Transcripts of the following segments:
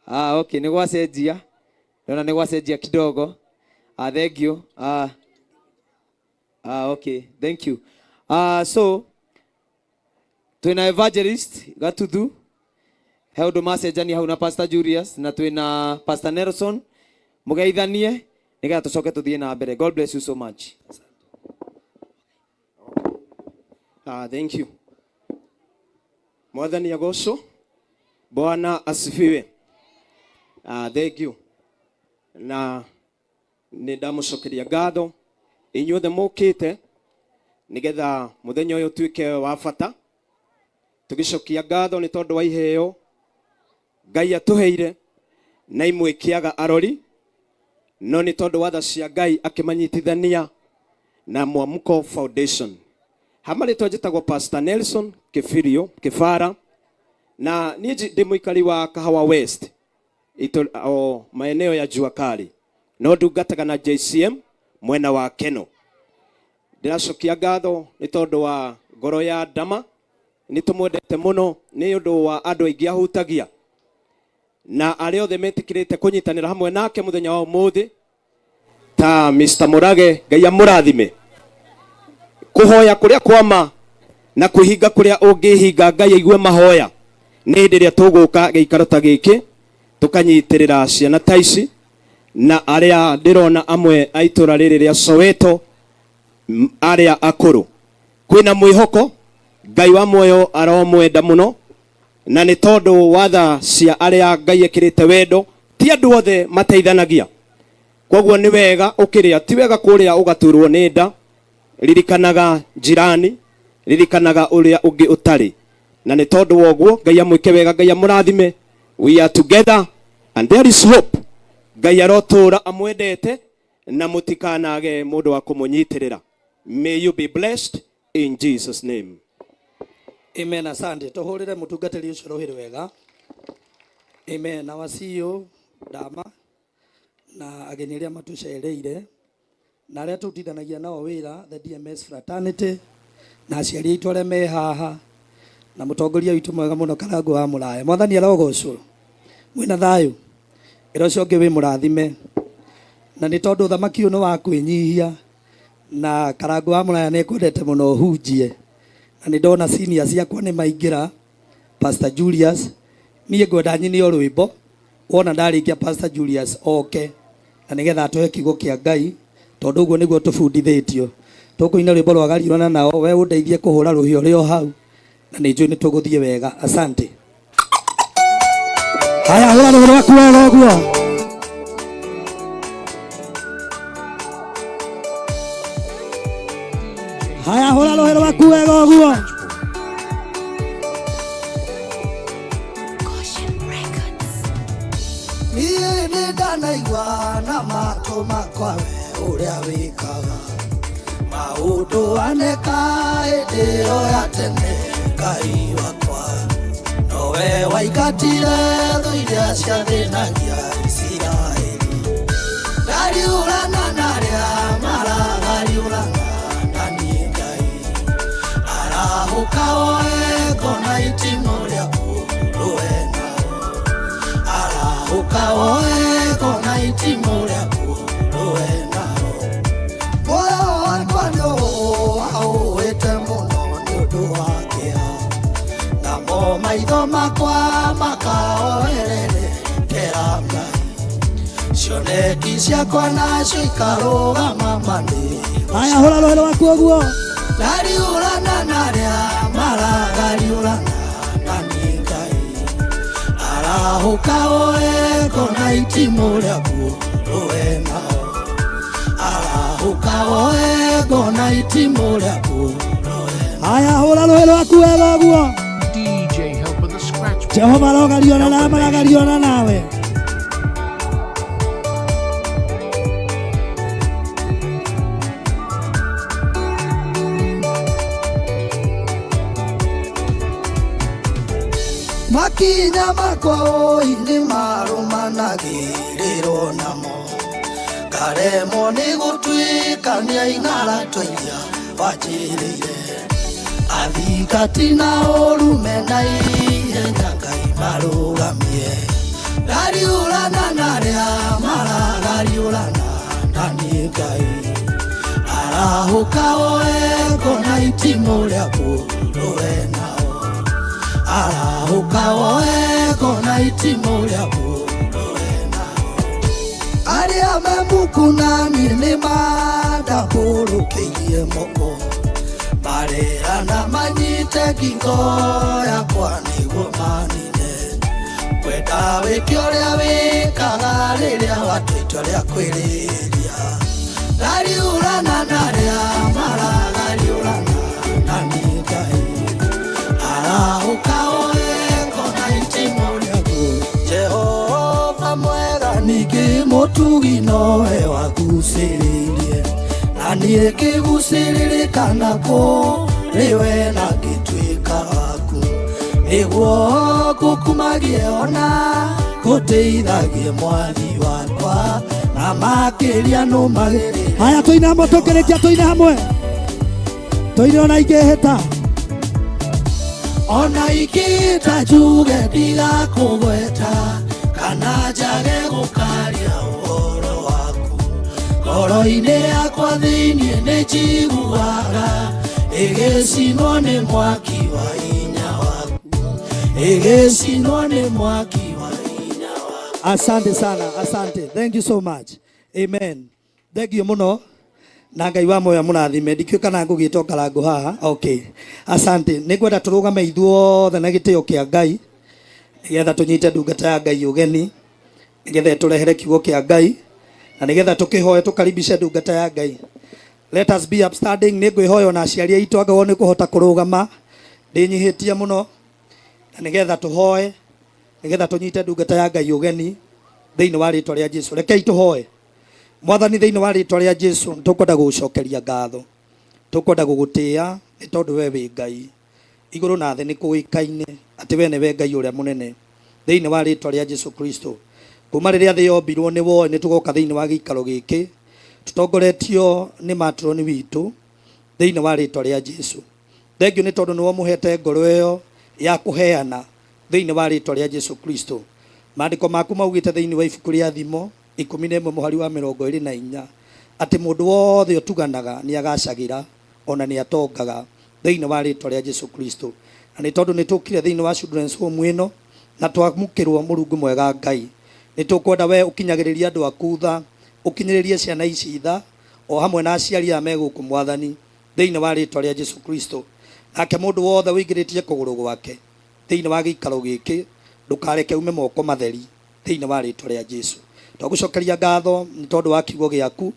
Okay, ni gwacenjia. Naona ni gwacenjia kidogo. Thank you. Okay, thank you. So twina evangelist Gatudu. Heudo masejani hau na Pastor Julius na twina Pastor Nelson. Mugeithanie nigetha tucoke tuthie na mbere. God bless you so much. Thank you. Mwathani agocwo. Bwana asifiwe. Thank you. Na nindamucokeria ngatho inyuothe mukite nigetha muthenya uyu tuike wa bata. Tugicokia ngatho ni tondu wa iheo Ngai atuheire na imwe kiaga arori no ni tondu wa tha cia Ngai akimanyitithania na Mwamko Foundation. Hamari twajitagwo Pastor Nelson Kifirio Kifara na ni ndi muikari wa Kahawa West maeneo ya Jua Kali no ndungataga na JCM mwena wa Keno. Ndiracokia ngatho ni tondu wa ngoro ya ndama ni tumwendete muno ni undu wa andu aingi ahutagia na ari othe metikirite kunyitanira hamwe nake muthenya wa umuthi ta Mr. Murage Ngai amurathime kuhoya kuria kwama na kuhinga kuria ungihinga Ngai aigue mahoya ni hindi ria tuguka giikaro ta giki tukanyitirira ciana ta ici na aria ndirona amwe aitura riri ria Soweto aria akuru kwina mwihoko Ngai wa moyo aromwenda muno na ni tondu watha cia aria Ngai ekirite wendo ti andu othe mateithanagia koguo ni wega ukiria ti wega kuria ugaturwo ni nda ririkanaga jirani ririkanaga uria ungi utari na ni tondu woguo Ngai amwike wega Ngai amurathime we are together and there is hope Ngai arotura amwendete na mutikanage mundu wa kumunyitirira. May you be blessed in Jesus name. Amen. Asante. Tuhurire mutungatiri ucio rohire wega. Amen. Na wasio dama na ageni aria matucereire na aria tutithanagia nao wira the DMS fraternity na aciari aitu aria me haha na mutongoria witu mwega muno Karangu wa Muraya. Mwathani arogocwo. Mwina thayu. Ira ucio ngi wi murathime. Na ni tondu thamaki uno wa kwinyihia na Karangu wa Muraya ni kwendete muno hunjie. Na ni ndona senior ciakwa ni maingira Pastor Julius. Mie ngwenda nyini o rwimbo. Wona ndarikia Pastor Julius oke. Na nigetha atoe kigo kia Ngai tondu uguo niguo tubundithitio. Tukuina rwimbo rwa gariurana nao we undeithie kuhura ruhio rio hau. Na ni njui ni tuguthie wega. Asante. Haya hura ruhio rwaku wega uguo. Haya hura ruhio rwaku wega uguo. Niĩ nĩ ndanaigua na matũ makwa we ũrĩa wĩkaga maũndũ aneka hĩndĩ ĩyo ya tene Ngai wakwa nowe waingatire thũ iria ciathĩnagia Isiraeli ndariũrana na arĩa maragariũrana na niĩ Ngai arahũka woe ngona itimũ rĩaku rũena ukaoe kona itimũ rĩaku rũenao moyo wakwa nĩũũĩte mũno nĩ ũndũ wa kĩeha namo maitho makwa makaoerere Ngai cioneki ciakwa nacio ikarũgama mani. Haya hũra rũhĩ rwaku ũguo. Ndariũrana na arĩa maragariũrana na niĩ Ngai arahuka woe kona itimũ rĩaku rũenao arahuka woe kona itimũ rĩaku rũenao. Haya hũra rũhĩ rwaku wega ũguo. DJ help with the scratch. Jehova arogariona na maragariona nawe. Makinya makwa ini marumanagĩrĩrwo namo karemo nĩ gũtuĩkania ing'ara twaia wanjĩrĩire athingati na ũrume na ihenya Ngai marũgamie Gariũrana na arĩa maragariũrana na niĩ Ngai. Arahũka oe kona itimũ rĩa mũrũwe nao. Arahũka oe kona itimũ rĩa mũrũwe nao. Arĩa me muku na niĩ nĩ mandambũrũkĩirie moko. Marerana manyite ngingo yakwa nĩguo manine. Kwenda wĩke ũrĩa wĩkaga rĩrĩa watua itua rĩa kwĩrĩria. Gariũrana na arĩa maragariũrana na niĩ Ngai. Arahũka oe kona itimũ rĩaku. Jehova mwega ningĩ mũtugi nowe wagucĩrĩirie. Na niĩ ngĩgucĩrĩrĩkana kũrĩwe na ngĩtuĩka waku. Nĩguo ngũkumagie ona ngũteithagie mwathi wakwa. Na makĩria nũmagĩrĩre. Haya tũine hamwe tũkĩrĩkia tũine hamwe. Tũine ona ingĩhĩta. Ona ingĩhĩta njuge ndigakũgweta. Kana njage gũkaria ũhoro waku. Ngoro-inĩ yakwa thĩiniĩ nĩ njiguaga ĩgĩcinwo nĩ mwaki wa hinya waku. Ĩgĩcinwo nĩ mwaki wa hinya waku. Asante sana, asante. Thank you so much. Amen. Thank you muno. Na Ngai wa moyo mũrathime. Ndikĩũĩ kana ngũgĩĩta ngarango haha. Okay. Asante. Nĩngwenda tũrũgame ithuothe na gĩtĩo kĩa Ngai. Nĩgetha tũnyite ndungata ya Ngai ũgeni. Nĩgetha tũrehere kiugo kĩa Ngai. Na nĩgetha tũkĩhoe tũkaribishe ndungata ya Ngai. Let us be upstanding. Nĩngwĩhoya ona aciari aitũ angĩkorwo nĩ kũhota kũrũgama. Ndĩnyihĩtie mũno. Na nĩgetha tũhoe. Nĩgetha tũnyite ndungata ya Ngai ũgeni thĩinĩ wa rĩĩtwa rĩa Jesũ. Rekei tũhoe. Mwathani thĩinĩ wa rĩĩtwa rĩa Jesũ nĩtũkwenda gũgũcokeria ngatho. Tũkwenda gũgũtĩĩa nĩ tondũ we wĩ Ngai. Igũrũ na thĩ nĩ kũĩkaine atĩ we nĩwe Ngai ũrĩa mũnene. Thĩinĩ wa rĩĩtwa rĩa Jesũ Kristo. Kuma rĩrĩa thĩ yombirwo nĩ woĩ nĩ tũgoka thĩinĩ wa gĩikaro gĩkĩ. Tũtongoretio nĩ matroni witũ thĩinĩ wa rĩĩtwa rĩa Jesũ. Thengio nĩ tondũ nĩwe mũhete ngoro ĩyo ya kũheana thĩinĩ wa rĩĩtwa rĩa Jesũ Kristo. Maandĩko maku maugĩte thĩinĩ wa ibuku rĩa thimo 11:24 atĩ mũndũ wothe ũtuganaga nĩ agacagĩra ona nĩ atongaga thĩinĩ wa rĩĩtwa rĩa Jesũ Kristo. Na nĩ tondũ nĩ tũkire thĩinĩ wa children's home ĩno na twamũkĩrwo Mũrungu mwega Ngai. Nĩ tũkwenda we ũkinyagĩrĩria andũ aku tha, ũkinyĩrĩrie ciana ici tha o hamwe na aciari a megũkũ Mwathani thĩinĩ wa rĩĩtwa rĩa Jesũ Kristo. Nake mũndũ wothe ũingĩrĩtie kũgũrũ gwake thĩinĩ wa gĩikaro gĩkĩ ndũkareke ume moko matheri thĩinĩ wa rĩĩtwa rĩa Jesũ. Twagũcokeria ngatho nĩ tondũ wa kiugo gĩaku,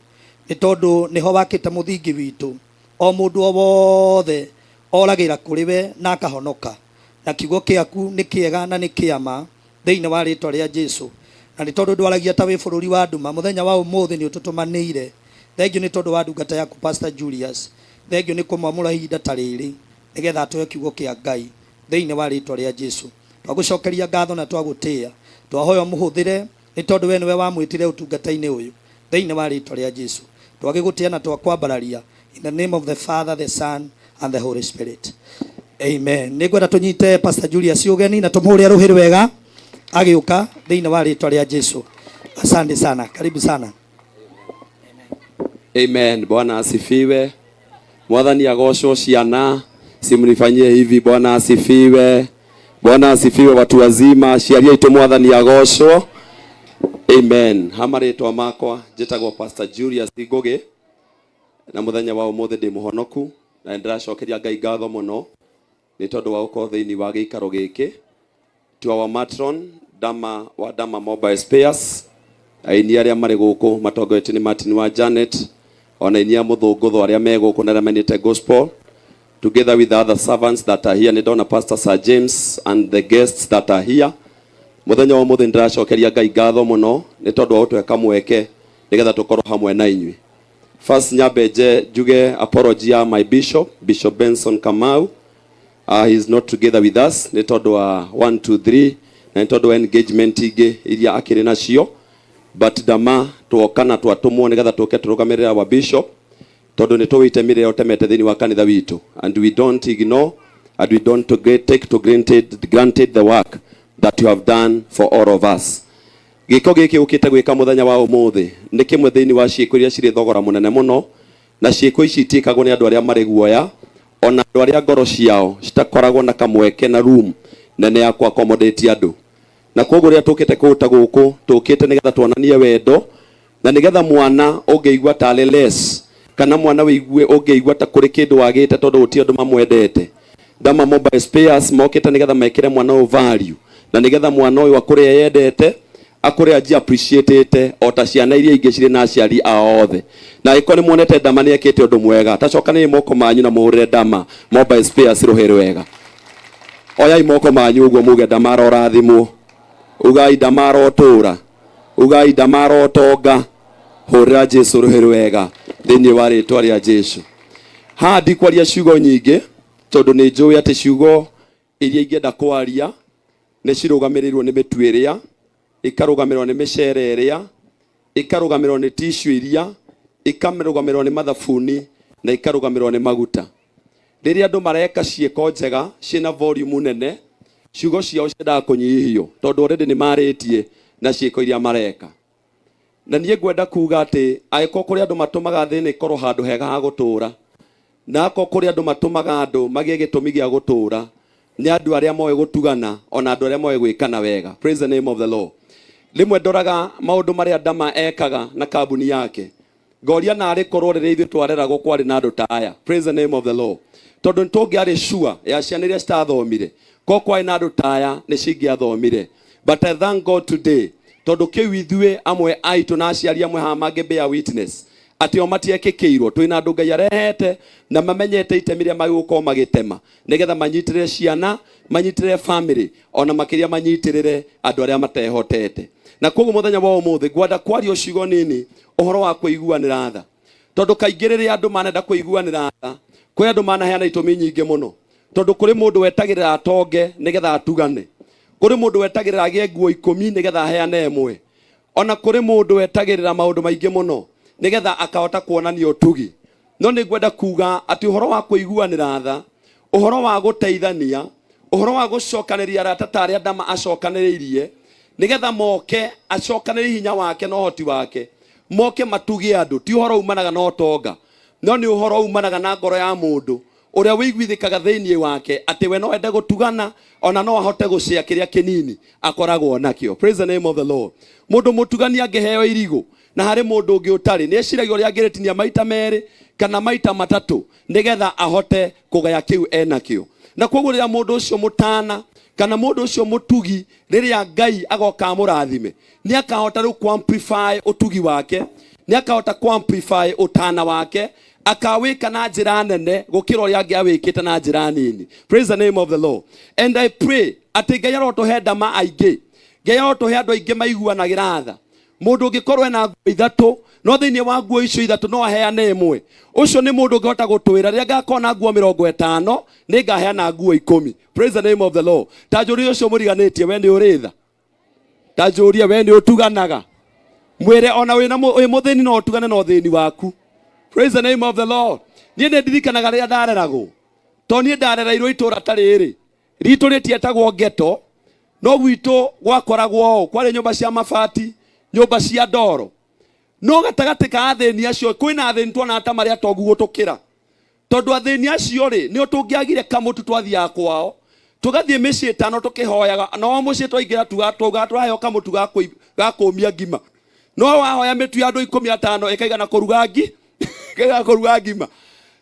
nĩ tondũ nĩho wakĩte mũthingi witũ. O mũndũ o wothe oragĩra kũrĩ we na akahonoka. Na kiugo gĩaku nĩ kĩega na nĩ kĩama thĩinĩ wa rĩĩtwa rĩa Jesũ. Na nĩ tondũ ndwaragia ta wĩ bũrũri wa nduma, mũthenya wa ũmũthĩ nĩ ũtũtũmanĩire. Thengio nĩ tondũ wa ndungata yaku Pastor Julius. Thengio nĩ kũmwamũra ihinda ta rĩrĩ nĩgetha atũhe kiugo kĩa Ngai thĩinĩ wa rĩĩtwa rĩa Jesũ. Twagũcokeria ngatho na twagũtĩĩa. Twahoya mũhũthĩre nĩ tondũ we nĩwe wamwĩtire ũtungata-inĩ ũyũ thĩinĩ wa rĩĩtwa rĩa Jesũ. Twagĩgũtĩĩa na twakwambararia in the name of the Father, the Son and the Holy Spirit. Amen. Nĩngwenda tũnyite Pastor Julius ũgeni na tũmũhũre rũhĩ wega agĩũka thĩinĩ wa rĩĩtwa rĩa Jesũ. Asante sana. Karibu sana. Amen. Bwana asifiwe. Mwathani agocwo ciana. Simnifanyie hivi. Bwana asifiwe. Bwana asifiwe watu wazima. Ciaria itu Mwathani agocwo. Amen. Hamarĩtwa makwa njĩtagwo Pastor Julius Ngugi na mũthenya wa ũmũthĩ ndĩ mũhonoku na ndĩracokeria Ngai ngatho mũno nĩ tondũ wa ũkorwo thĩinĩ wa gĩikaro gĩkĩ. To our matron Dama Mobile Spares, aini arĩa marĩ gũkũ matongoretio nĩ Martin wa Janet, ona aini a mũthũngũtho arĩa me gũkũ na arĩa menete gospel, together with the other servants that are here. Nĩ ndona Pastor Sir James and the guests that are here. Mũthenya wa ũmũthĩ ndĩracokeria Ngai ngatho mũno nĩ tondũ wa ũtũhe kamweke nĩgetha tũkorwo hamwe na inyuĩ. First nyambe njuge apology ya my Bishop Benson Kamau. He is not together with us nĩ tondũ wa 1 2 3 na nĩ tondũ wa engagement ingĩ iria akĩrĩ nacio, but Dama twokana twatũmwo nĩgetha tũke tũrũgamĩrĩra wa bishop tondũ nĩ tũwĩte mĩrĩ ũtemete thĩinĩ wa kanitha witũ, and we don't ignore and we don't take to granted the work that you have done for all of us. giko giki ukite gwika muthenya wa umuthi ni kimwe thiini wa ciiko iria ciri thogora munene muno, na ciiko ici itikagwo ni andu aria mari guoya, ona andu aria ngoro ciao citakoragwo na kamweke na room nene ya accommodate andu. Na koguo ria tukite kuuta guku tukite nigetha tuonanie wendo, na nigetha mwana ungeigua ta less kana mwana wigue ungeigua ta kuri kindu wagite tondu uti andu mamwendete. Dama Mobile Spares mokite nigetha mekire mwana o value, na nigetha mwana uyu akure yendete, akure aji appreciate ota ciana iria ingi ciri na aciari aothe. Na iko ni muonete Dama ni ekite undu mwega, tacoka ni moko manyu na muhurire Dama Mobile Spares ruhiri wega. Oyai moko manyu uguo muge Dama rorathimwo, ugai Dama rotura, ugai Dama rotonga, hurira Jesu ruhiri wega thiini wa ritwa ria Jesu. Hadi kwaria ciugo nyingi tondu ni njui ati ciugo iria ingenda kwaria ni cirugamirirwo ni mitu iria, ikarugamirwo ni micere iria, ikarugamirwo ni tissue iria, ikarugamirwo ni mathabuni, na ikarugamirwo ni maguta. Riria andu mareka ciiko njega cina volume nene, ciugo ciao ciendaga kunyihio tondu already ni maritie na ciiko iria mareka. Na nie ngwenda kuga ati aiko kuri andu matumaga thini korwo handu hega ha gutura, na ako kuri andu matumaga andu magie gitumi gia gutura, ni andu aria moe gutugana, ona andu aria moe gwikana wega. Praise the name of the Lord. Limwe ndoraga maundu maria Dama ekaga na kabuni yake, ngoria na ari korwo riria ithu twareragwo kwari na andu ta aya. Praise the name of the Lord. Tondu ntungiari sure ya ciana iria citathomire ko kwari na andu ta aya ni cingiathomire. But I thank God today tondu kiu ithue amwe aitu na aciari amwe ha mangi bear witness ati o matiekikirwo twina andu Ngai arehete na mamenyete itemi ria magigukorwo magitema nigetha manyitirire ciana, manyitirire family, ona makiria manyitirire andu aria matehotete. Na koguo muthenya wa umuthi ngwenda kwaria ucigo nini uhoro wa kuiguanira tha, tondu kaingi riria andu manenda kuiguanira tha kwi andu manaheana itumi nyingi muno, tondu kuri mundu wetagirira atonge nigetha atugane, kuri mundu wetagirira agie nguo 10 nigetha aheane imwe, ona kuri mundu wetagirira maundu maingi muno nigetha akahota kuonania utugi. No ni ngwenda kuga ati uhoro wa kuiguanira tha, uhoro wa guteithania, uhoro wa gucokaniria arata aria Dama acokaniriirie nigetha moke acokaniririe hinya wake na hoti wake, moke matugie andu, ti uhoro umanaga na utonga, no ni uhoro umanaga na ngoro ya mundu uria wiguithikaga thiini wake ati we no ende gutugana, ona no ahote gucia kiria kinini akoragwo nakio. Praise the name of the Lord. Mundu mutugania angeheo irigo na hari mundu ungi utari ni eciragia uria angiretinia maita meri kana maita matatu nigetha ahote kugaya kiu enakio. Na koguo riria mundu ucio mutana kana mundu ucio mutugi riria Ngai agoka amurathime ni akahota ru amplify utugi wake, ni akahota amplify utana wake, akawika na njira nene gukira uria angiawikite na njira nini. Praise the name of the Lord. And I pray ati Ngai arotuhe Dama aingi, Ngai arotuhe andu aingi maiguanagira tha. Mundu ungikorwo ena nguo ithatu no thiini wa nguo icio ithatu no aheane imwe, ucio ni mundu ungihota gutwira riria ngakona nguo 50 ni ngaheana nguo 10. Praise the name of the Lord. Tajuri ucio muriganitie we ni uritha, tajuria we ni utuganaga, mwire ona wina muthini no utugane no thini waku. Praise the name of the Lord. Nie ne ndirikanaga riria ndareragwo, to nie ndarereirwo itura ta riri ritu ritietagwo geto, no gwitu gwakoragwo kwari nyumba cia mabati, nyumba cia ndoro, no gatagati ka athini acio kwina athini tuona ata maria togu gutukira, tondu athini acio ri ni utungiagire kamutu twathia kwao tugathie micii 5 tukihoyaga, no mucii twaingira tuga twaheyo kamutu ga kumia ngima, no wahoya mitu ya andu 15 ikaigana kuruga kuruga ngima.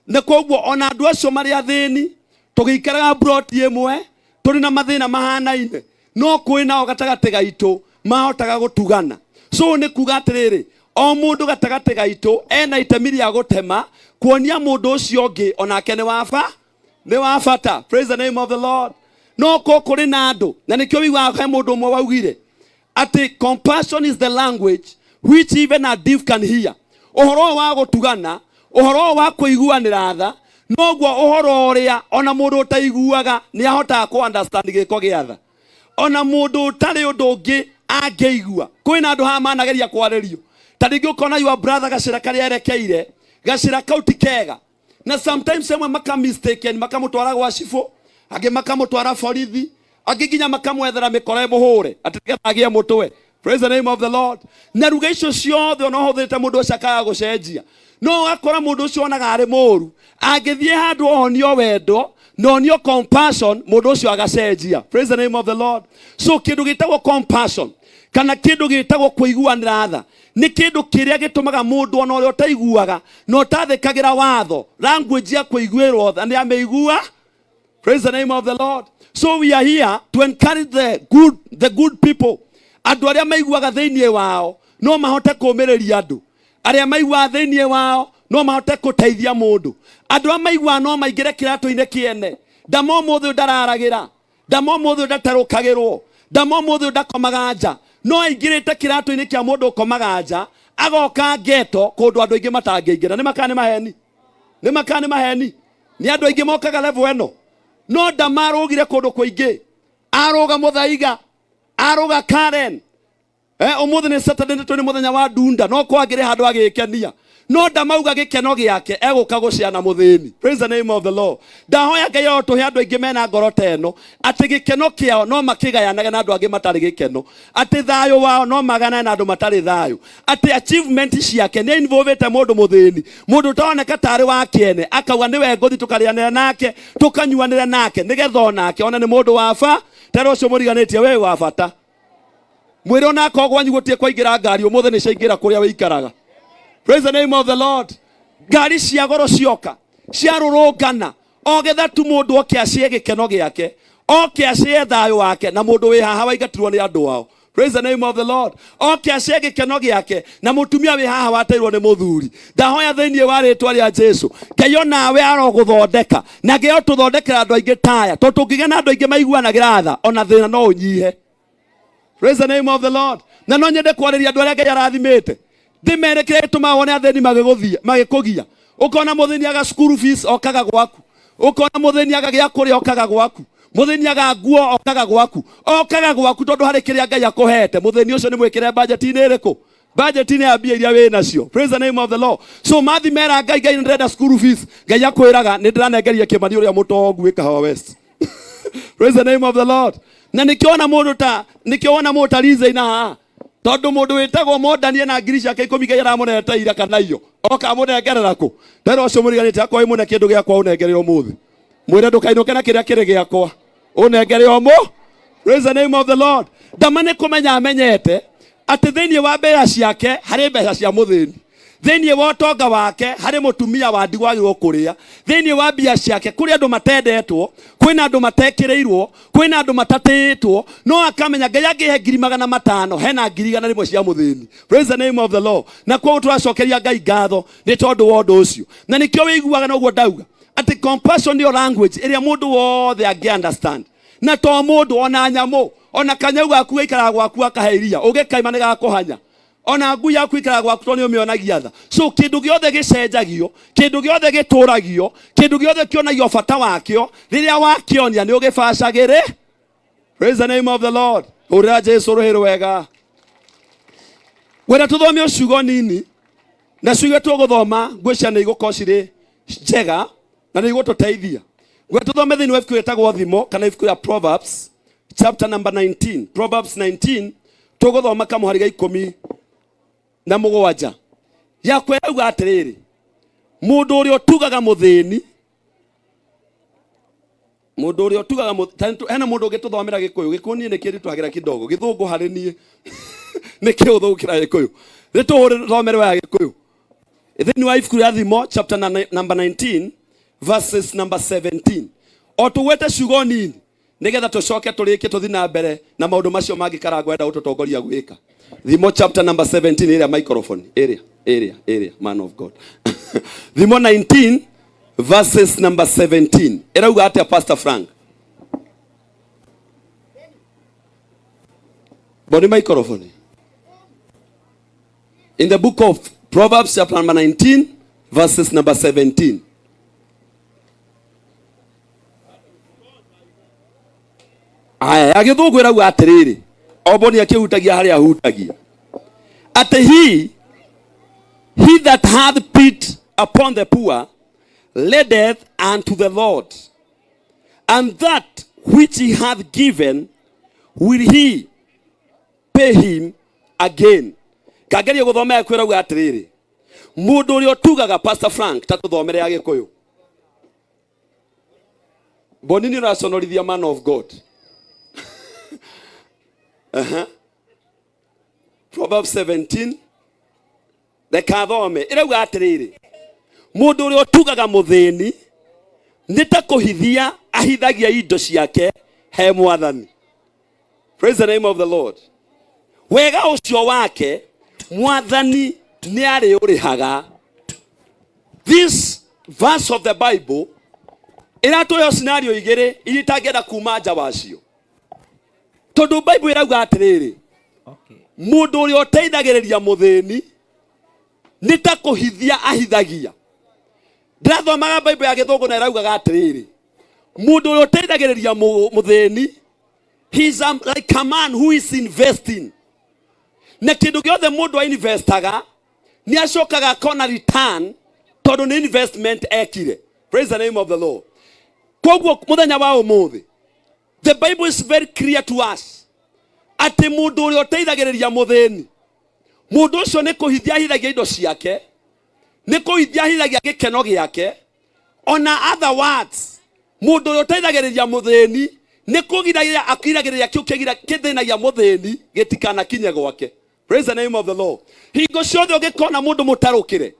Na koguo ona andu acio mari athini tugikaraga broti imwe turi na mathina mahanaine, no kwina o gatagati gaitu mahotaga gutugana. So ni kuga atiriri o mundu gatagati gaitu ena itemi ria gutema kuonia mundu ucio ungi onake ni wa bata. Praise the name of the Lord. No ko kuri na andu na nikio wiwa he mundu umwe waugire ati compassion is the language which even a deaf can hear. Uhoro wa gutugana, uhoro wa kuiguanira tha, noguo uhoro uria ona mundu utaiguaga ni ahota ku understand giko giatha, ona mundu utari undu ungi angeigua. Kwina andu ha manageria kwaririo taringi ukona your brother gacira karia erekeire gacira kauti kega, na sometimes emwe maka mistake ni makamutwara gwa cifu, angi makamutwara borithi, angi nginya makamwethera mikore muhure ati agia mutwe Praise the name of the Lord. Na ruga icio ciothe ona huthite mundu acakaga gucenjia. No akora mundu ucio onaga ari moru. Angithie handu ohonio wendo, no onio compassion, mundu ucio agacenjia. Praise the name of the Lord. So kindu gitagwo compassion kana kindu gitagwo kuiguanira tha ni kindu kiria gitumaga mundu ona uria utaiguaga no tathikagira watho. Language ya kuiguirwo tha ni ameigua. Praise the name of the Lord. So we are here to encourage the good people. Andu aria maiguaga theinie wao no mahote kuumireria andu. Aria maigua theinie wao no mahote kuteithia mundu. Andu a maigua no maingire kiratu-ine kiene. Ndamo muthu ndararagira. Ndamo muthu ndatarukagirwo. Ndamo muthu ndakomaga nja. No aingirite kiratu-ine kia mundu ukomaga nja. Agoka geto kundu andu aingi matangiingira. Ni makani maheni. Ni makani maheni. Ni andu aingi mokaga level eno. No ndamarugire kundu kuingi. Aruga muthaiga. Aruga Karen. Umuthi ni Saturday ni muthenya wa dunda. No kwagire handu agikenia. No ndamauga gikeno giake eguka guciana muthini. Praise the name of the Lord. Ndahoya Ngai otuhe andu aingi mena ngoro teno ati gikeno kiao no makigayanage na andu angi matari gikeno. Ati thayo wao no magana na andu matari thayo. Ati achievement ciake ni involvete mundu muthini. Mundu toneka tari wa kiene akauga niwe nguthi tukarianira nake tukanyuanira nake nigetha onake ona ni mundu wafa tero cio muriganitie we wa bata. Mwire ona kogwanyu gutie kwaingira ngari umuthi ni ciaingira kuria wikaraga. Praise the name of the Lord. Ngari cia goro cioka ciarurungana ogetha tu mundu oke acie gikeno giake oke acie thayo wake na mundu wi haha waigatirwo ni andu wao. Praise the name of the Lord. Oke acie gikeno giake na mutumia wi haha wateirwo ni muthuri. Ndahoya theinie wa ritwa ria Jesu Ngai onawe aroguthondeka na Ngai otuthondekera andu aingi taya to tungigia na andu aingi maiguanagira tha ona thina no unyihe. Praise the name of the Lord. Na no nyende kwariria andu aria Ngai arathimite ndimerekere tuma wone atheni magikugia ukona mutheni aga school fees okaga gwaku ukona mutheni aga gya kuria okaga gwaku mutheni aga nguo okaga gwaku tondu hari kiria Ngai akuhete mutheni ucio ni mwikire budget-ini iriku budget-ini ya mbia iria we nacio. Praise the name of the Lord. So mathi mera Ngai ndirenda school fees Ngai akwiraga ni ndiranengeria kimani uria mutongu wi Kahawa West. Praise the name of the Lord. Na nikiona mundu tarize ina tondu mundu witagwo mondanie na ngiri ciake 10 Ngai aramuneta ira kana iyo oka amunengerera ku ndero ucio muriganite akwa imune kindu giakwa unengere umuthi mwire ndukainuke na kiria kiri giakwa unengere omo. Praise the name of the Lord. Ndamane kumenya amenyete ati theinie wa mbeca ciake hari mbeca cia muthini theinie wa utonga wake hari mutumia wa ndigwagirwo kuria theinie wa mbia ciake kuri andu matendetwo kwina andu matekireirwo kwina andu matatitwo no akamenya Ngai angihe 500,000 hena 100,000 cia muthini. Praise the name of the Lord. Na kwa turacokeria Ngai ngatho ni tondu wa undu ucio na nikio wiguaga noguo ndauga ati compassion your language iria mundu wothe angi understand na to mundu ona nyamu ona kanyau gaku ikara gwaku akaheiria ugikaima ni gakuhanya ona ngui yaku ikara gwaku to ni umionagia tha. So kindu giothe gicenjagio kindu giothe gituragio kindu giothe kionagio bata wakio riria wakionia ni ugibacagire. Praise the name of the Lord. Ura Jesu ruhiru wega wera tuthome uciugo nini na ciugo tuguthoma ngwicia ni igukorwo ciri njega na ni igututeithia. Gwe tuthome thini wa ibuku ritagwo thimo kana ibuku ya Proverbs chapter number 19. Proverbs 19 tuguthoma kamuhari ga 10 na mugwanja yakwauga atiriri mundu uria utugaga muthini mundu uria utugaga hena mundu ugituthomera gikuyu gikuni ni kiri twagira kidogo githungu hari nie ni kiuthukira gikuyu rituthomere wa gikuyu thini wa ibuku ya thimo chapter number 19 verses number 17 otuwete ciugo nini nigetha tucoke turike tuthi na mbere na maundu macio mangikara gwenda ututongoria gwika. Thimo chapter number 17 area microphone area man of God. Thimo 19 verses number 17 erauga atia Pastor Frank body microphone in the book of Proverbs chapter number 19 verses number 17. Aya agithungu erauga atiriri oboni akihutagia haria hutagia ati he that hath pity upon the poor leadeth unto the Lord, and that which he hath given will he pay him again. Kageria guthomera kwira uga atiriri. Mundu uri otugaga Pastor Frank tatuthomere ya Gikuyu. Bonini rasonorithia man of God. Proverbs 17. Thekathome irauga atiriri. Mundu uri otugaga muthini nitakuhithia ahithagia indo ciake he mwathani. Praise the name of the Lord. Wega ucio wake mwathani ni ari urihaga. This verse of the Bible iratoyo scenario igere iritangenda kuma nja wacio. Tondu Bible irauga atiriri. Mundu uri oteithagiriria muthini nitakuhithia ahithagia. Ndathomaga Bible ya Githungu na irauga atiriri. Mundu uri oteithagiriria muthini, he's like a man who is investing. Na kindu giothe mundu investaga ni acokaga akona return tondu ni investment ekire. Praise the name of the Lord. Koguo muthenya wa umuthi, the Bible is very clear to us ati mundu uri oteithagiriria muthini, mundu ucio ni kuhithia hithagia indo ciake, ni kuhithia hithagia gikeno giake. Ona other words, mundu uri oteithagiriria muthini ni kugiragia akiragiriria kiu kithinagia muthini gitikana kinye gwake. Praise the name of the Lord. Hingo ciothe ugikona mundu mutarukire,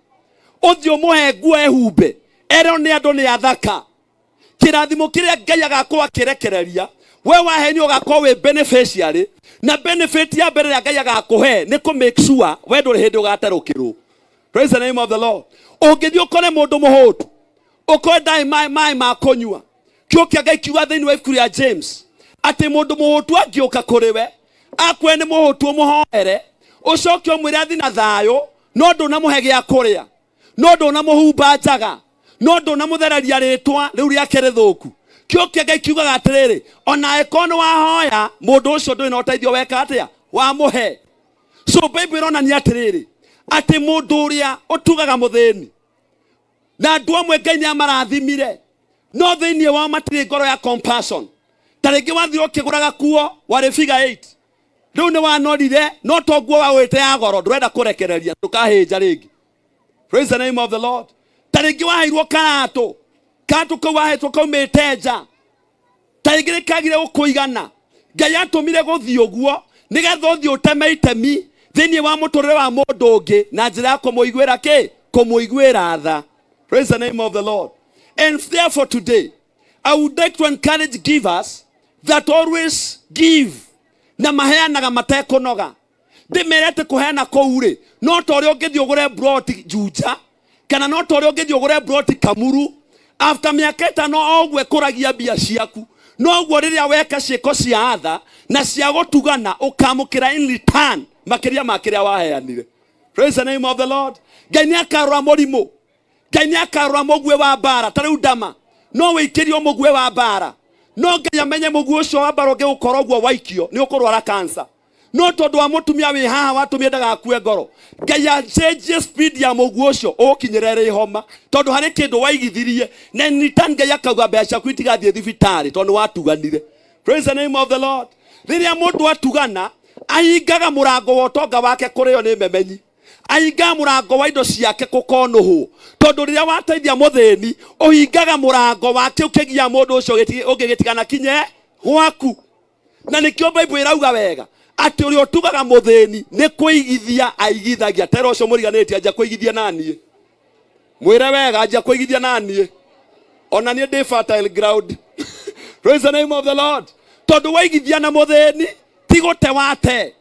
uthio muhe nguo ehumbe, ero ni andu ni athaka. Kirathimo kiria Ngai agakorwo akirekereria, we waheni ugakorwo we beneficiary, na benefit ya mbere ya Ngai agakuhe ni ku make sure we nduri hindi ugatarukirwo. Praise the name of the Lord. Ungithi ukore mundu muhutu, ukore dai mai ma konyua, kiokia Ngai kiuga thiini wa ibuku ria James ati mundu muhutu angiuka kuri we akwe ni muhutu umuhoere, ucoke umwire athi na thayo, no ndunamuhe gia kuria, no ndunamuhumba njaga, no ndunamuthereria ritwa riu riake rithuku. Kiokia Ngai kiugaga atiriri, ona ekono wahoya mundu ucio nduri na uteithio weka atia wa muhe. So Bible ironania atiriri ati mundu uria utugaga muthini na andu amwe Ngai ni amarathimire, no thiini wa matiri ngoro ya compassion. Taringi wathi ukiguraga kuo wari figure 8, riu ni wanorire no toguo wa wite ya goro ndurenda kurekereria ndukahinja ringi. Praise the name of the Lord. Taringi waheirwo katu ko wahetwo kaumite nja, taringi kagire gukuigana. Ngai atumire guthii uguo nigetha uthii uteme itemi thiini wa muturire wa mundu ungi na njira ya kumuiguira kumuiguira tha. Praise the name of the Lord. And therefore today I would like to encourage givers that always give na maheanaga matekunoga. Ndimerete kuheana koure, no tori ungithi ugure broti Juja, kana no tori ungithi ugure broti Kamuru. After miaka 5 ogwe kuragia bia ciaku, no ogwo riria weka ciiko cia atha na cia gutugana ukamukira in return makiria makiria waheanire. Praise the name of the Lord. Ngai ni akarora murimu, Ngai ni akarora mugwe wa bara. Tariu ndama no wikirio mugwe wa bara, no Ngai amenye mugwe ucio wa bara ungiukorwo gwo waikio ni ukurwara cancer, no tondu wa mutumia wi haha watumie ndaga akue ngoro. Ngai achange speed ya mugwe ucio ukinyerere ihoma tondu hari kindu waigithirie na return Ngai akauga mbeca ku itigathie thibitari tondu watuganire. Praise the name of the Lord. Riria mundu atugana ahingaga murango wa utonga wake kurio ni memenyi, ahingaga murango wa indo ciake kukonuhu tondu riria wateithia muthini uhingaga murango wake ukigia mundu ucio ungigitigana kinye gwaku. Na nikio Bible irauga wega ati uri otugaga muthini ni kuigithia aigithagia. Tero ucio muriganitie anja kuigithia nani? Mwire wega anja kuigithia nani? Ona ni ndi fertile ground. Praise the name of the Lord. Tondu waigithia na muthini tigote wate,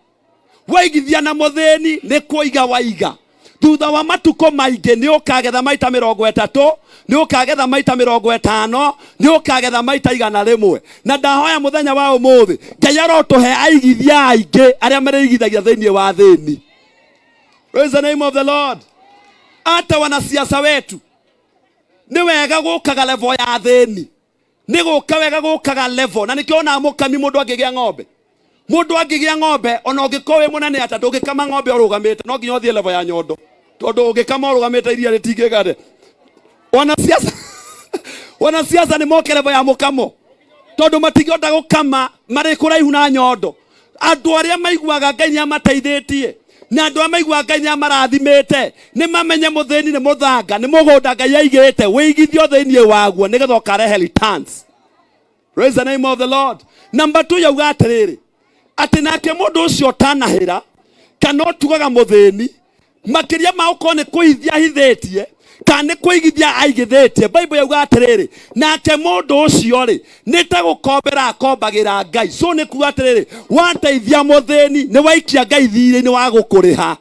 waigithia na muthini ni kuiga waiga. Thutha wa matuko maingi ni ukagetha maita 30, ni ukagetha maita 50, ni ukagetha maita 100. Na ndahoya muthenya wa umuthi Ngai arotuhe aigithia aingi aria mareigithagia thiini wa thini. Praise the name of the Lord. Ata wanasiasa wetu ni wega gukaga level ya thini, ni guka wega gukaga level. Na nikiona mukami mundu angigia ng'ombe, mundu angigia ng'ombe ona ungikowe munene ata ndungikama ng'ombe urugamite, no nginya uthie level ya nyondo tondu ungikama urugamite iria ritingigade. Wanasiasa ni moke level ya mukamo tondu matingihota gukama mari kuraihu na nyondo. Andũ arĩa maiguaga Ngai nĩ amateithĩtie na andũ arĩa maiguaga Ngai nĩ amarathimĩte nĩ mamenye mũthĩni nĩ mũthanga nĩ mũgũnda Ngai aigĩte wĩigithio thĩinĩ waguo nĩgetha ũkarehe returns. Praise the name of the Lord. Number 2 yauga atĩrĩrĩ atĩ nake mũndũ ũcio ũtanahĩra kana ũtugaga mũthĩni makĩria ma ũkorwo nĩ kũhithia hithĩtie kana nĩ kũigithia aigithĩtie. Bible yauga atĩrĩrĩ nake mũndũ ũcio rĩ nĩ ta gũkombera akombagĩra Ngai. So nĩ kuuga atĩrĩrĩ wateithia mũthĩni nĩ waikia Ngai thiirĩ-inĩ wa gũkũrĩha.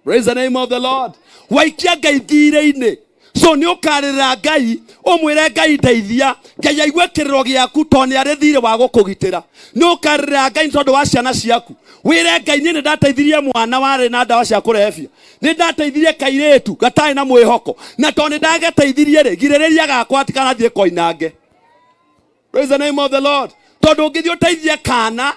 Praise the name of the Lord. Waikia Ngai thiirĩ-inĩ. So nĩ ũkarĩrĩra Ngai ũmwĩre Ngai ndeithia Ngai aigue kĩrĩro gĩaku tondũ nĩ arĩ thiirĩ wa gũkũgitĩra. Nĩ ũkarĩrĩra Ngai tondũ wa ciana ciaku wĩre Ngai niĩ nĩ ndateithirie mwana warĩ na ndawa cia kũrebia nĩ ndateithirie kairĩtu gatarĩ na mwĩhoko na tondũ nĩ ndagateithirie rĩ girĩrĩria gakwa atikanathiĩ koinange. Praise the name of the Lord. Tondũ ũngĩthiĩ ũteithie kana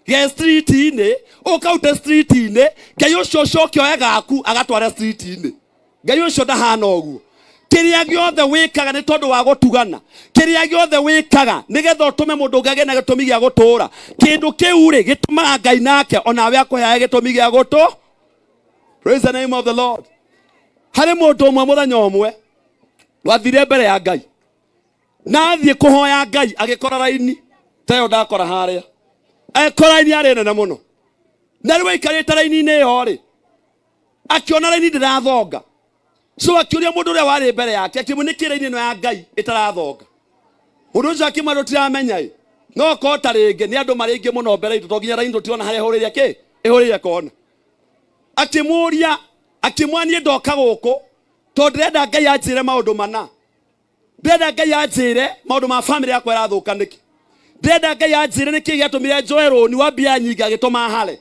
ge street-inĩ ũkaute street-inĩ Ngai ũcio ũcoke oe gaku agatware street-inĩ. Ngai ũcio ndahana ũguo. Kĩrĩa gĩothe wĩkaga nĩ tondũ wa gũtugana. Kĩrĩa gĩothe wĩkaga nĩgetha ũtũme mũndũ ũngĩ agĩe na gĩtũmi gĩa gũtũũra. Kĩndũ kĩu rĩ gĩtũmaga Ngai nake onawe akũheage gĩtũmi gĩa gũtũ. Praise the name of the Lord. Harĩ mũndũ ũmwe mũthenya ũmwe wathire mbere ya Ngai na athiĩ kũhoya Ngai agĩkora raini ta ĩyo ndakora harĩa. Agĩkora raini arĩ nene mũno. Na rĩu aikarĩte raini-inĩ ĩyo rĩ akiona raini ndĩrathonga. So akĩũria mũndũ ũrĩa warĩ mbere yake akĩmwĩra nĩkĩ raini ĩno ya Ngai ĩtarathonga. Mũndũ ũcio akĩmwĩra tũtiramenya ĩ no kota rĩngĩ nĩ andũ marĩ aingĩ mũno mbere itũ to nginya raini tũtiona harĩa ĩhũrĩire kĩ ĩhũrĩire kona. Akĩmũria akĩmwania ndoka gũkũ tondũ ndĩrenda Ngai anjĩre maũndũ mana. Ndĩrenda Ngai anjĩre maũndũ ma family yakwa ĩrathũka nĩkĩ. Ndĩrenda Ngai anjĩre nĩkĩ gĩatũmire njoe rũni wa mbia nyingĩ agĩtũma hare.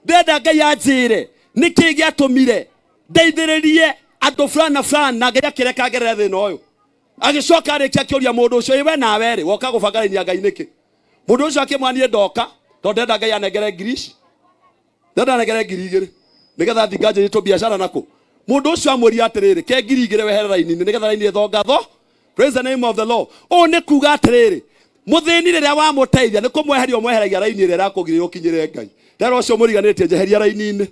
Ndĩrenda Ngai anjĩre nĩkĩ gĩatũmire ndeithĩrĩrie andũ fulani na Ngai akĩreka ngerere thĩna ũyũ. Agĩcoka arĩkia akĩũria mũndũ ũcio we nawe rĩ woka gũbanga raini ya Ngai nĩkĩ. Mũndũ ũcio akĩmwania ndoka tondũ ndĩrenda Ngai anengere ngiri ndĩrenda anengere ngiri igĩrĩ nĩgetha thikanjĩrie tũbiacara nako. Mũndũ ũcio amwĩria atĩrĩrĩ ke ngiri igĩrĩ wehere raini-inĩ nĩgetha raini ĩthongatho. Praise the name of the Lord. Ũũ nĩ kuuga atĩrĩrĩ mũthĩni rĩrĩa wamũteithia nĩ kũmweheria ũmweheragia raini ĩrĩa ĩrakũgirĩrĩria ũkinyĩre Ngai. Ndĩrenda ũcio mũriganĩtie njeheria raini-inĩ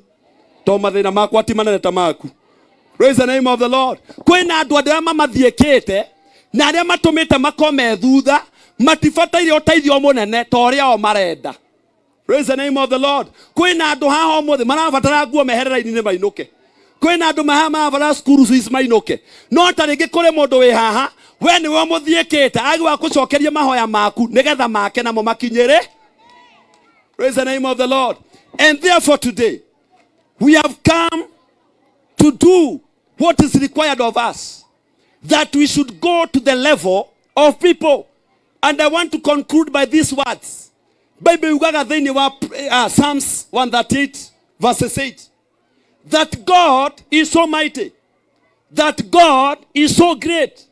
tondũ mathĩna makwa ti manene ta maku. Praise the name of the Lord. Kwĩna andũ arĩa mamathiĩkĩte na arĩa matũmĩte makome thutha matibataire ũteithio mũnene ta ũrĩa o marenda. Praise the name of the Lord. Kwĩna andũ haha ũmũthĩ marabatara nguo mehere raini-inĩ mainũke. Kwĩna andũ marabatara school fees mainũke. No ta rĩngĩ kũrĩ mũndũ wĩ haha we nĩwe mũthiĩkĩte agĩwa gũcokeria mahoya maku nĩgetha make namo makinyĩre. Praise the name of the Lord. And therefore today we have come to do what is required of us, that we should go to the level of people. And I want to conclude by these words. Bible yugaga thĩinĩ wa Psalms 138 verses 8. That God is so mighty. That God is so great.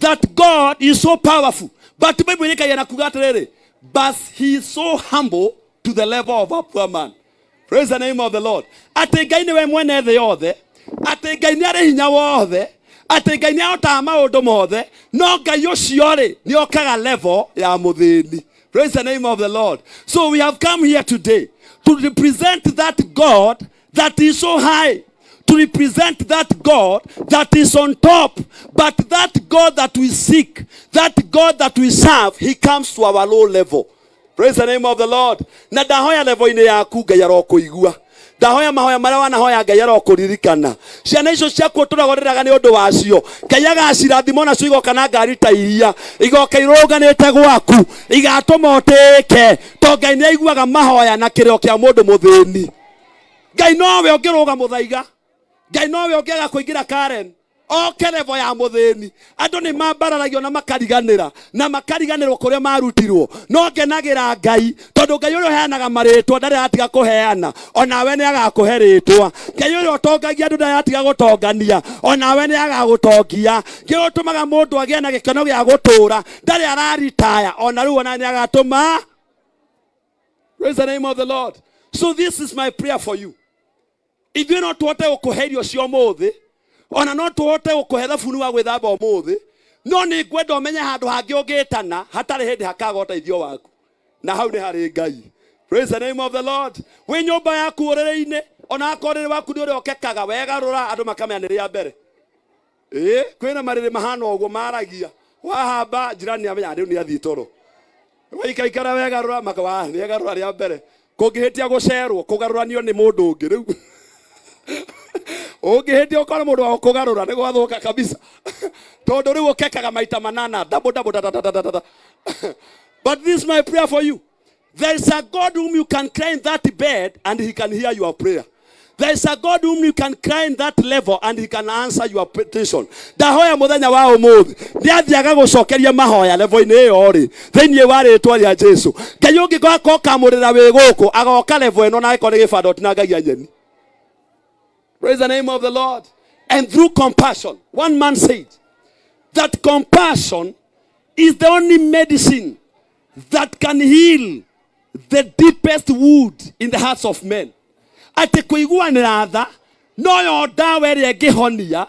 That God is so powerful. But Bible yekaga kuuga atĩrĩrĩ, but he is so humble to the level of a poor man. Praise the name of the Lord. Atĩ Ngai nĩwe mwene thĩ yothe. Atĩ Ngai nĩ arĩ hinya wothe. Atĩ Ngai nĩ ahotaga maũndũ mothe. No Ngai ũcio rĩ nĩ okaga level ya mũthĩni. Praise the name of the Lord. So we have come here today to represent that God that is so high. To represent that God that is on top. But that God that we seek, that God that we serve, he comes to our low level. Praise the name of the Lord. Na ndahoya level-inĩ yaku Ngai arokũigua. Ndahoya mahoya marĩa wanahoya Ngai arokũririkana. Ciana icio ciaku ũtũragoreraga nĩ ũndũ wacio. Ngai agacirathima nacio igoka na ngari ta iria. Igoka irũnganĩte gwaku. Igatũma ũtĩĩke. Tondũ Ngai nĩ aiguaga mahoya na kĩrĩo kĩa mũndũ mũthĩni. Ngai nowe ũngĩrũga mũthaiga. Ngai nowe ũngĩaga kũingĩra Karen. Oke level ya mũthĩni. Andũ nĩ mambararagio na makariganĩra. Na makariganĩrwo kũrĩa marutirwo. No ngenagĩra Ngai. Tondũ Ngai ũrĩa ũheanaga marĩtwa ndarĩ atiga kũheana. Onawe nĩ agakũhe rĩtwa. Ngai ũrĩa ũtongagia andũ ndarĩ atiga gũtongania. Onawe nĩ agagũtongia. Kĩrĩa ũtũmaga mũndũ agĩe na gĩkeno gĩa gũtũũra. Ndarĩ araritaya. Ona rĩu ona nĩ agatũma. Praise the name of the Lord. So this is my prayer for you. If you not tuhote gũkũhe cio mũthĩ. Ona no tuhote gũkũhe thabuni wa gwĩthamba ũmũthĩ. No nĩ ngwenda ũmenye handũ hangĩ ũngĩtana hatarĩ hĩndĩ hakaga ũteithio waku. Na hau nĩ harĩ Ngai. Praise the name of the Lord. We nyumba yaku urere-ine ona akorere waku ni uri okekaga wegarura andu makameneria mbere. Kwina mariri mahana uguo maragia. Wahamba jirani amenya riu ni athii toro. Waikaikara wegarura makawa ni egarura ria mbere. Kungihitia gucerwo kugaruranio ni mundu ungi riu. Ungihitia ukora mundu wa kugarura ni gwathuka kabisa. Tondu riu okekaga maita manana double. But this is my prayer for you. There is a God whom you can cry in that bed and he can hear your prayer. There is a God whom you can cry in that level and he can answer your petition. Ndahoya muthenya wa umuthi ni athiaga gucokeria mahoya level ini iyo ri thiini wa ritwa ria Jesu. Ngai ungikora ko kamurira wi guku agoka level ino na ikore gibando tinangagia nyeni. Praise the name of the Lord. And through compassion, one man said that compassion is the only medicine that can heal the deepest wound in the hearts of men. Ati kuiguanira tha no yo dawa ĩrĩa ĩngĩhonia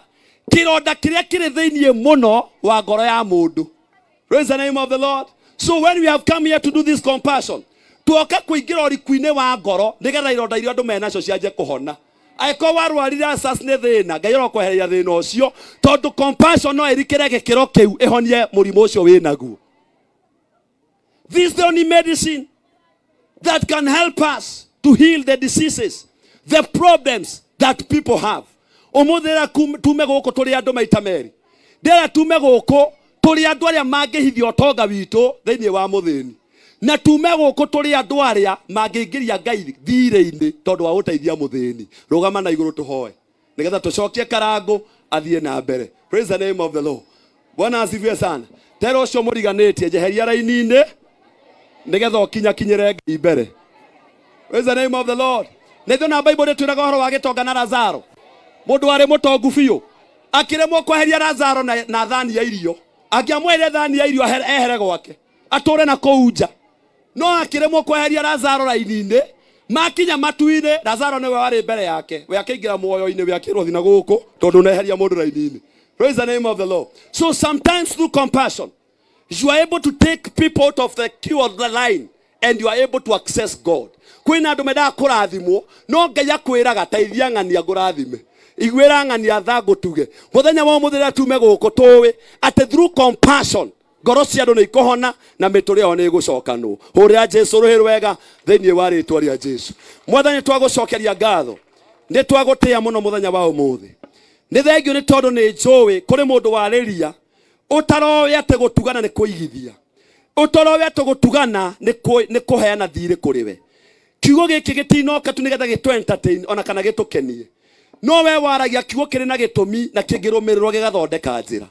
kĩronda kĩrĩa kĩrĩ thĩinĩ mũno wa ngoro ya mũndũ. Praise the name of the Lord. So when we have come here to do this compassion, tuoka kuingira ũrikuinĩ wa ngoro nĩgetha ironda iria andũ menacio cianjie kũhona. Aiko warwarire asas nĩ thĩna Ngai arokweheria thĩna ũcio tondũ compassion no ĩrikĩre gĩkĩro kĩu ĩhonie mũrimũ ũcio wĩ naguo. This is the only medicine that can help us to heal the diseases, the problems that people have. Umuthira tume gũkũ tũrĩ andũ maita merĩ. Ndĩra tume gũkũ tũrĩ andũ arĩa mangĩhithia ũtonga witũ thĩinĩ wa mũthĩni. Na tume gũkũ tũrĩ andũ arĩa mangĩingĩria Ngai thirĩ-inĩ tondũ wa gũteithia mũthĩni. Rũgama na igũrũ tũhoe nĩgetha tũcokie karango athiĩ na mbere. Praise the name of the Lord. Bwana asifiwe sana. Tero ũcio mũriganĩtie jeheria raini-inĩ nĩgetha ũkinyakinyĩre Ngai mbere. Praise the name of the Lord. Nĩthĩ na Bible ĩtwĩraga ũhoro wa gĩtonga na Lazaro. Mũndũ warĩ mũtongu biũ akĩremwo kweheria Lazaro na thani ya irio. Angĩamweheria thani ya irio ehere gwake atũre na kũu nja. No akĩremwo kweheria Lazaro raini-inĩ. Makinya matu-inĩ Lazaro nĩwe warĩ mbere yake. We akĩingĩra muoyo-inĩ we akĩrwo thiĩ na gũkũ tondũ neheria mũndũ raini-inĩ. Praise the name of the Lord. So sometimes through compassion you are able to take people out of the queue of the line and you are able to access God. Kwina andu mendaga kurathimwo no Ngai akwiraga teithia ng'ania ngurathime. Igwira ng'ania tha ngutuge. Muthenya wa muthira tume guku tuwi ati through compassion ngoro cia andu ni ikohona na mituri yao ni igucokanwo. Hurira Jesu ruhi rwega thiini wa ritwa ria Jesu. Mwathani twagucokeria ngatho. Ni twagutia muno muthenya wa umuthi. Ni thengio ni tondu ni njũĩ kuri mundu warĩria utarowe ati gutugana ni kuigithia. Utorowe ati gutugana ni kuheana thirĩ kuri we. Kiugo gĩkĩ gĩtinoka tu nĩgetha gĩtũ entertain ona kana gĩtũkenie. No we waragia kiugo kĩrĩ na gĩtũmi na kĩngĩrũmĩrĩrwo gĩgathondeka njĩra.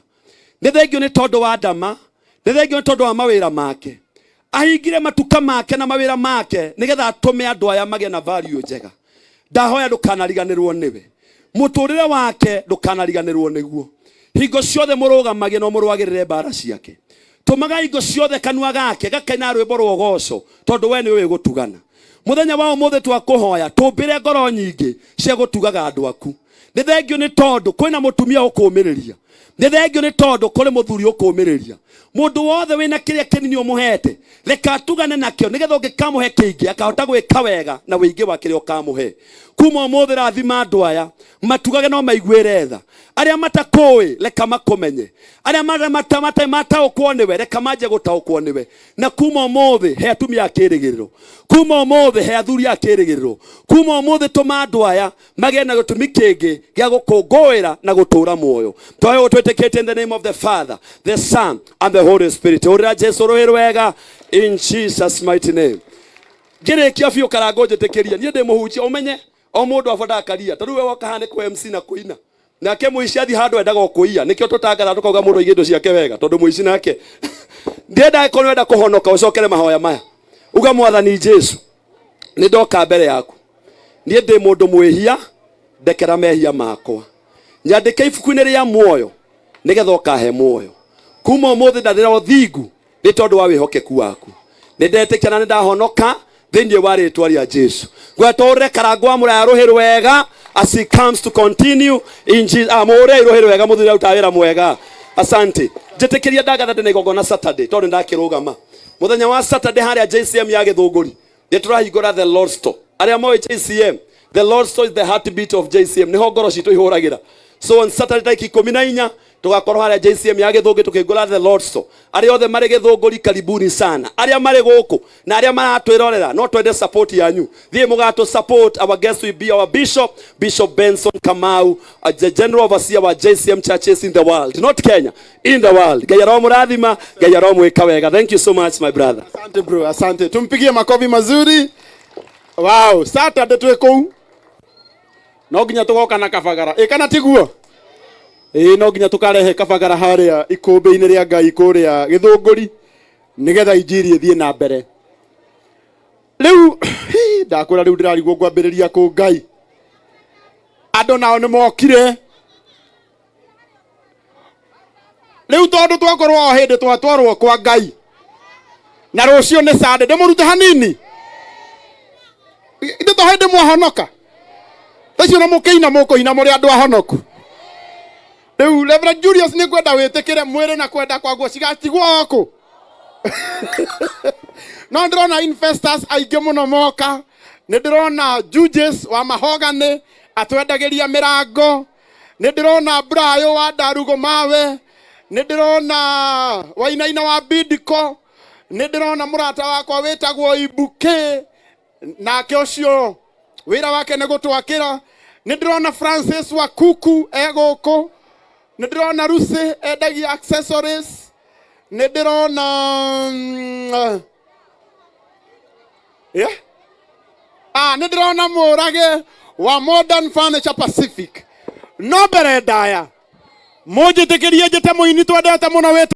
Nĩ thengio nĩ tondũ wa ndama, nĩ thengio nĩ tondũ wa mawĩra make. Ahingire matuka make na mawĩra make nĩgetha atũme andũ aya magĩe na value njega. Ndahoya ndũkanariganĩrwo nĩwe. Mũtũrĩre wake ndũkanariganĩrwo nĩguo. Hingo ciothe mũrũgamagie no mũrũagĩrĩre mbara ciake. Tũmaga hingo ciothe kanua gake gakaina rwĩmbo rwa ũgoco tondũ we nĩwe gũtugana. Muthenya wa umuthi twakuhoya tumbire ngoro nyingi cia gutugaga andu aku. Ni thengio ni tondu kwina mutumia ukumiriria. Ni thengio ni tondu kuri muthuri ukumiriria. Mundu wothe wina kiria kinini umuhete reka atugane nakio nigetha ungikamuhe kingi akahota gwika wega na wingi wa kiria ukamuhe. Kuma umuthi rathima andu aya matugage no maiguire tha. Aria matakui reka makumenye. Aria mataũkwo niwe reka manje gũtaũkwo niwe. Na kuma umuthi he atumia akĩrĩgĩrĩro. Kuma umuthi he athuri akĩrĩgĩrĩro. Kuma umuthi tũma andu aya magĩe na gĩtũmi kĩngĩ gĩa gũkũngũĩra na gũtũra muoyo. Twayo twĩtĩkĩte in the name of the Father, the Son and the Holy Spirit. Urira Jesu ruhi rwega in Jesus mighty name. Ngĩrĩkia biũ karango njĩtĩkĩria niĩ ndĩ mũhunjia ũmenye o mũndũ abataraga karia. Tarĩu we woka haha nĩ kwa MC na kuina. Nake muici athi handu endaga kuiya nikio tutangatha tukauga mundu igindo ciake wega tondu muici nake ndienda ko wenda kuhonoka ucokere mahoya maya uga Mwathani Jesu ni ndoka mbere yaku nie ndi mundu mwihia ndekera mehia makwa nyandike ibuku-inĩ rĩa muoyo nigetha ukahe muoyo kuma umuthi ndarira uthingu ni tondu wa wihokeku waku ni ndetikana na ni ndahonoka thiini wa ritwa ria Jesu gwetore karango amura ya ruhi rwega as he comes to continue in Jesus. Amore irohero wega muthira utawira mwega. Asante. Njĩtĩkĩria ndagatha ndĩ na igongona Saturday tondu ndakĩrũgama. Muthenya wa Saturday harĩa JCM ya Gĩthũngũri. Nĩtũrahingũra the Lord Store. Arĩa moĩ JCM, the Lord Store is the heartbeat of JCM. Nĩho ngoro citũ ihũragĩra. So on Saturday tarĩki 14 tugakorwo harĩa JCM ya Gĩthũngũ tukĩgũra the Lord Store. Arĩa othe marĩ Gĩthũngũ karibuni sana. Arĩa marĩ gũkũ na arĩa maratwĩrorera no twende support yanyu. Thiĩ mũgatũ support. Our guest will be our Bishop Benson Kamau, the general overseer of JCM churches in the world, not Kenya, in the world. Ngai aromũrathima, Ngai aromwĩka wega. Thank you so much my brother. Asante bro, asante. Tumpigie makofi mazuri. Wow, Saturday twĩ kũu. No nginya tugoka na kabagara. Kana tiguo? No nginya tukarehe kabagara harĩa ikũmbĩ-inĩ rĩa Ngai kũrĩa Gĩthũngũri nigetha injiri ĩthiĩ na mbere. Rĩu ndakwĩra rĩu ndĩrarigwo ngwambĩrĩria kũ Ngai. Andũ nao nĩ mokire. Rĩu tondũ twakorwo o hĩndĩ twatwarwo kwa Ngai. Na rũciũ nĩ Sunday, ndĩmũrute hanini. Ithe to hĩndĩ mwahonoka. Tacio na mũkĩina mũkũina mũrĩ andũ ahonoku. Rĩu Reverend Julius nĩ kwenda wĩtĩkĩre mwĩrĩ na kwenda kwaguo cigatigwo oko. No ndĩrona investors aingĩ mũno moka. Nĩ ndĩrona Judges wa Mahogany atwendagĩria mĩrango. Nĩ ndĩrona Brayo wa Ndarugo Mawe. Nĩ ndĩrona Wainaina wa Bidco. Nĩ ndĩrona mũrata wakwa wĩtagwo Ibuke. Nake ũcio wĩra wake nĩ gũtwakĩra. Nĩ ndĩrona Francis wa Kuku egũkũ. Nĩ ndĩrona Rusi endagia accessories. Nĩ ndĩrona nĩ ndĩrona Mũrage wa Modern Furniture Pacific. No mbere ndaya mũnjĩtĩkĩrie njĩte mũini twendete mũno wĩtũ